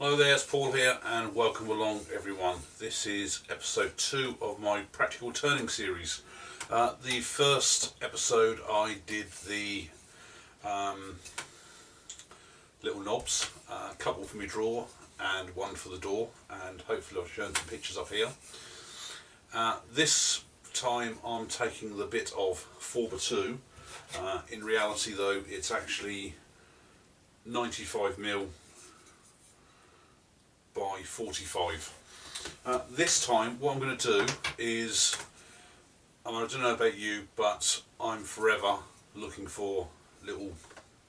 Hello there, it's Paul here and welcome along everyone. This is episode 2 of my practical turning series. The first episode I did the little knobs, a couple for my drawer and one for the door, and hopefully I've shown some pictures up here. This time I'm taking the bit of 4x2. In reality though it's actually 95mm by 45. This time what I'm going to do is, and I don't know about you, but I'm forever looking for little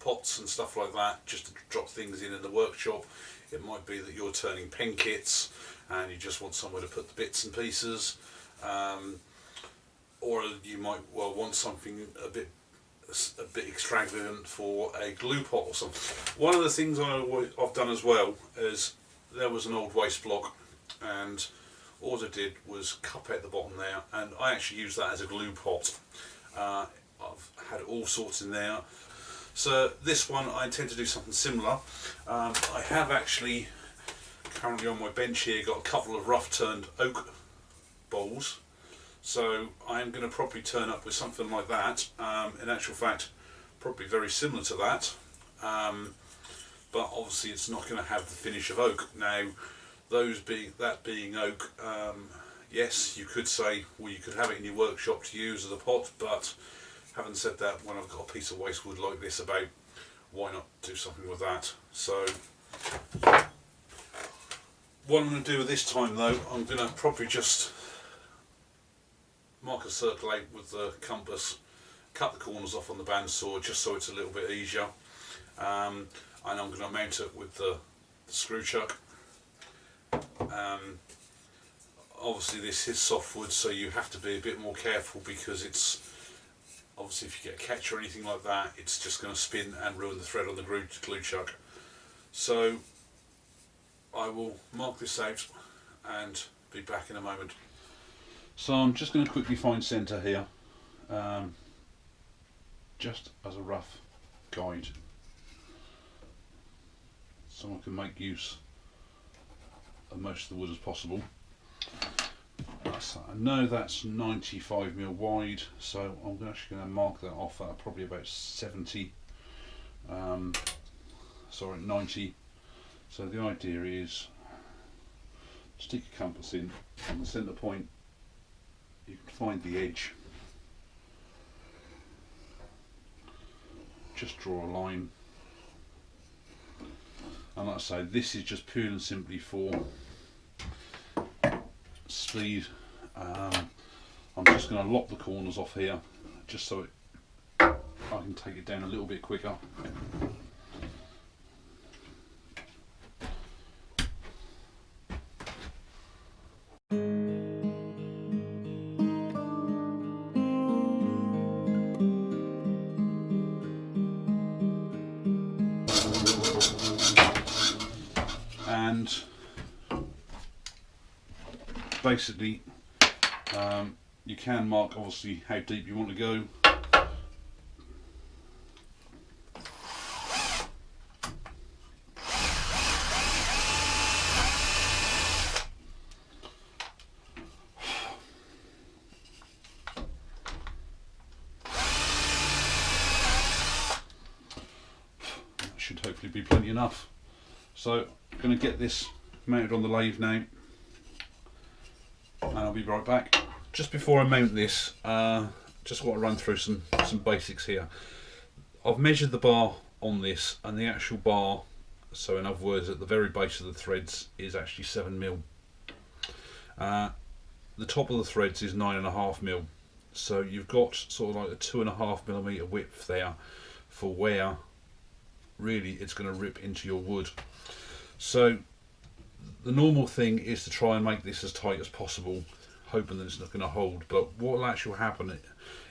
pots and stuff like that just to drop things in the workshop. It might be that you're turning pen kits and you just want somewhere to put the bits and pieces, or you might want something a bit extravagant for a glue pot or something. One of the things I've done as well is, there was an old waste block and all I did was cup out the bottom there, and I actually used that as a glue pot. I've had all sorts in there. So this one I intend to do something similar. I have actually currently on my bench here got a couple of rough turned oak bowls, so I'm going to probably turn up with something like that. In actual fact probably very similar to that, but obviously it's not going to have the finish of oak. Now that being oak, yes, you could say, well, you could have it in your workshop to use as a pot, but having said that, when I've got a piece of waste wood like this about, why not do something with that? So what I'm going to do this time though, I'm going to probably just mark a circle out with the compass, cut the corners off on the bandsaw just so it's a little bit easier, and I'm going to mount it with the screw chuck. Obviously this is softwood, so you have to be a bit more careful, because it's obviously, if you get a catch or anything like that, it's just going to spin and ruin the thread on the glue chuck. So I will mark this out and be back in a moment. So I'm just going to quickly find centre here, just as a rough guide, so I can make use of most of the wood as possible. So I know that's 95mm wide, so I'm actually going to mark that off at probably about 90. So the idea is, stick your compass in on the centre point, you can find the edge, just draw a line, and like I say, this is just purely and simply for speed. I'm just going to lock the corners off here just so I can take it down a little bit quicker. And basically you can mark obviously how deep you want to go. That should hopefully be plenty enough. So I'm going to get this mounted on the lathe now, and I'll be right back. Just before I mount this, just want to run through some basics here. I've measured the bar on this, and the actual bar, so in other words at the very base of the threads, is actually 7mm. The top of the threads is 9.5mm, so you've got sort of like a 2.5mm width there for where really it's going to rip into your wood. So the normal thing is to try and make this as tight as possible, hoping that it's not going to hold. But what will actually happen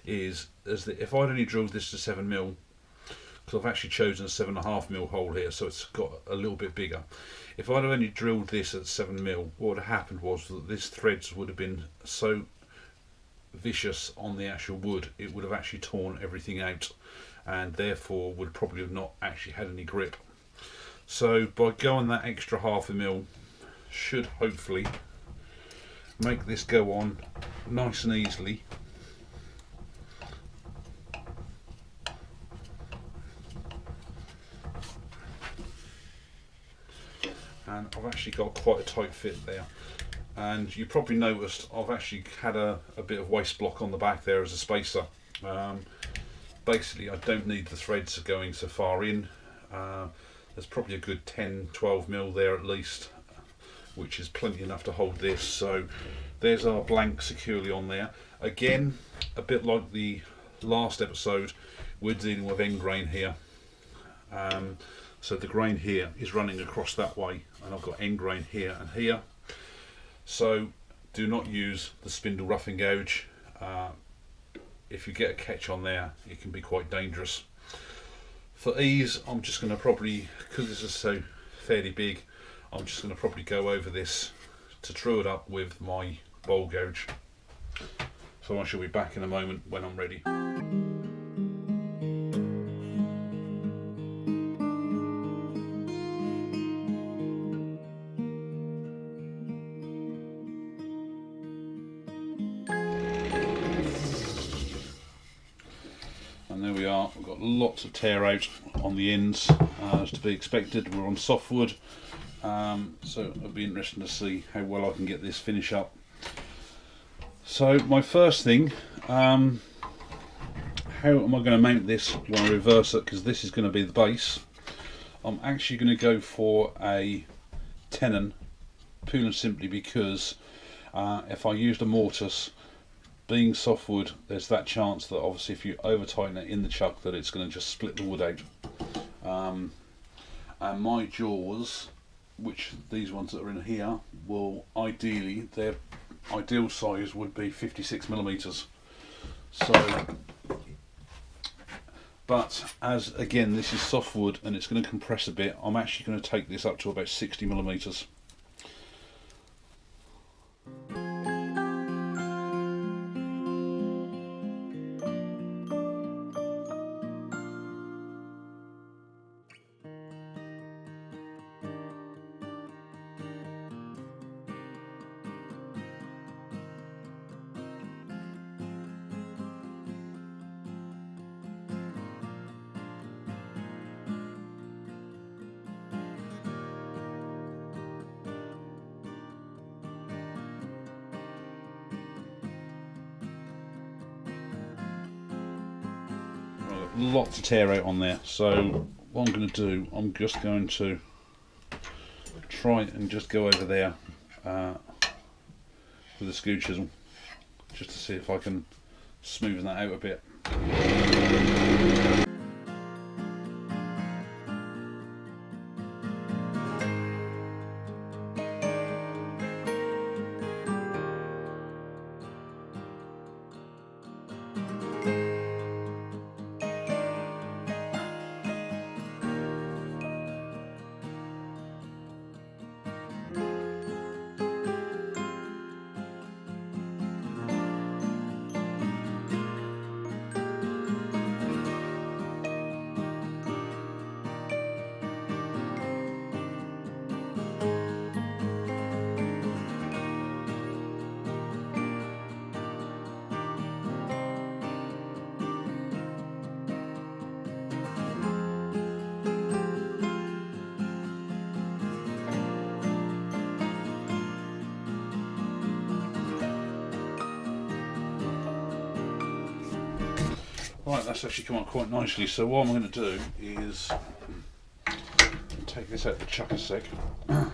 is that if I'd only drilled this to 7mm, because I've actually chosen a 7.5mm hole here, so it's got a little bit bigger. If I'd only drilled this at 7mm, what would have happened was that this threads would have been so vicious on the actual wood, it would have actually torn everything out, and therefore would probably have not actually had any grip. So by going that extra half a mil should hopefully make this go on nice and easily. And I've actually got quite a tight fit there, and you probably noticed I've actually had a bit of waste block on the back there as a spacer. Basically I don't need the threads going so far in. There's probably a good 10-12 mil there at least, which is plenty enough to hold this. So there's our blank securely on there. Again, a bit like the last episode, we're dealing with end grain here. So the grain here is running across that way, and I've got end grain here and here. So do not use the spindle roughing gouge. If you get a catch on there, it can be quite dangerous. For ease, I'm just going to probably, because this is so fairly big, I'm just going to probably go over this to true it up with my bowl gouge. So I shall be back in a moment when I'm ready. And there we are, we've got lots of tear out on the ends, as to be expected. We're on softwood, so it'll be interesting to see how well I can get this finish up. So my first thing, how am I going to mount this when I reverse it, because this is going to be the base. I'm actually going to go for a tenon, purely and simply because if I used a mortise, being softwood, there's that chance that obviously if you over tighten it in the chuck that it's going to just split the wood out. And my jaws, which these ones that are in here, will ideally, their ideal size would be 56mm. So, but as again this is softwood and it's going to compress a bit, I'm actually going to take this up to about 60mm. Lots of tear out on there, so what I'm going to do, I'm just going to try and just go over there with a skew chisel, just to see if I can smoothen that out a bit. Right, that's actually come out quite nicely. So what I'm going to do is take this out of the chuck a sec. And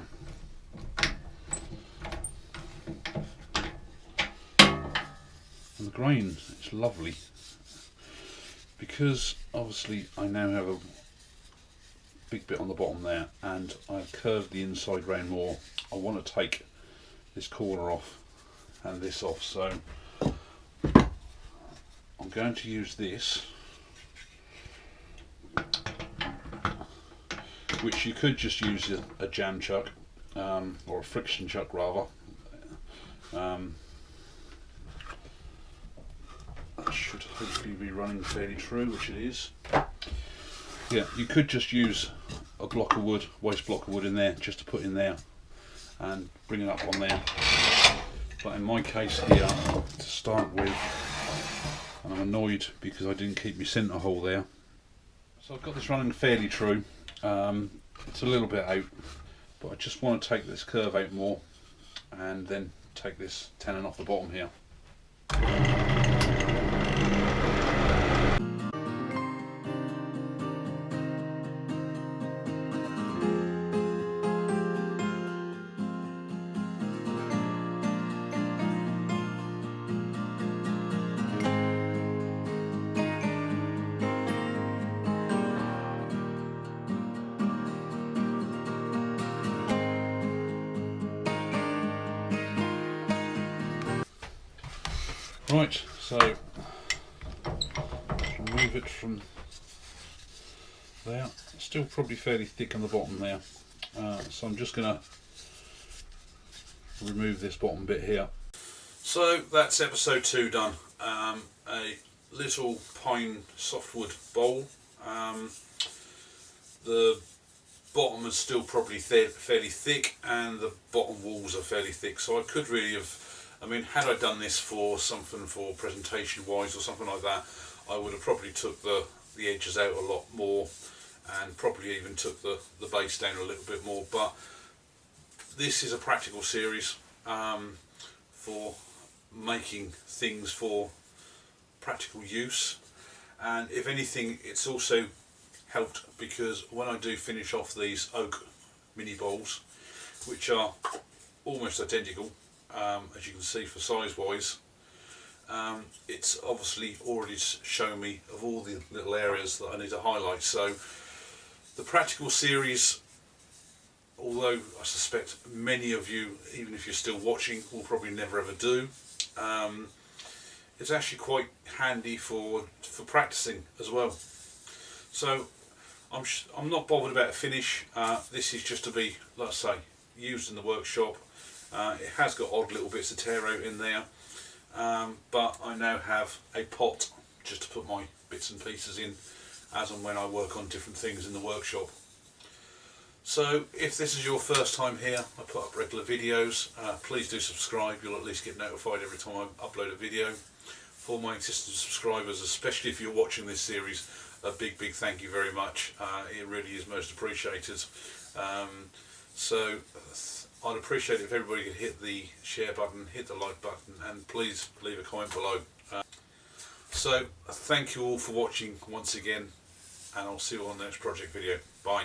the grain is lovely, because obviously I now have a big bit on the bottom there and I've curved the inside round more. I want to take this corner off and this off, so I'm going to use this, which you could just use a jam chuck, or a friction chuck rather. That should hopefully be running fairly true, which it is. Yeah, you could just use a block of wood, waste block of wood in there just to put in there and bring it up on there. But in my case here, to start with, and I'm annoyed because I didn't keep my centre hole there. So I've got this running fairly true. It's a little bit out, but I just want to take this curve out more and then take this tenon off the bottom here. Right, so remove it from there. It's still probably fairly thick on the bottom there, so I'm just going to remove this bottom bit here. So that's episode 2 done. A little pine softwood bowl. The bottom is still probably fairly thick, and the bottom walls are fairly thick, so I could really have, I mean, had I done this for something for presentation wise or something like that, I would have probably took the edges out a lot more and probably even took the base down a little bit more. But this is a practical series for making things for practical use, and if anything it's also helped because when I do finish off these oak mini bowls, which are almost identical, as you can see for size wise, it's obviously already shown me of all the little areas that I need to highlight. So the practical series, although I suspect many of you, even if you're still watching, will probably never ever do, it's actually quite handy for practicing as well. So I'm not bothered about a finish. This is just to be, like I say, used in the workshop. It has got odd little bits of tear out in there, but I now have a pot just to put my bits and pieces in as and when I work on different things in the workshop. So if this is your first time here, I put up regular videos. Please do subscribe, you'll at least get notified every time I upload a video. For my existing subscribers, especially if you're watching this series, a big thank you very much. It really is most appreciated. So I'd appreciate it if everybody could hit the share button, hit the like button, and please leave a comment below. So thank you all for watching once again, and I'll see you on the next project video. Bye.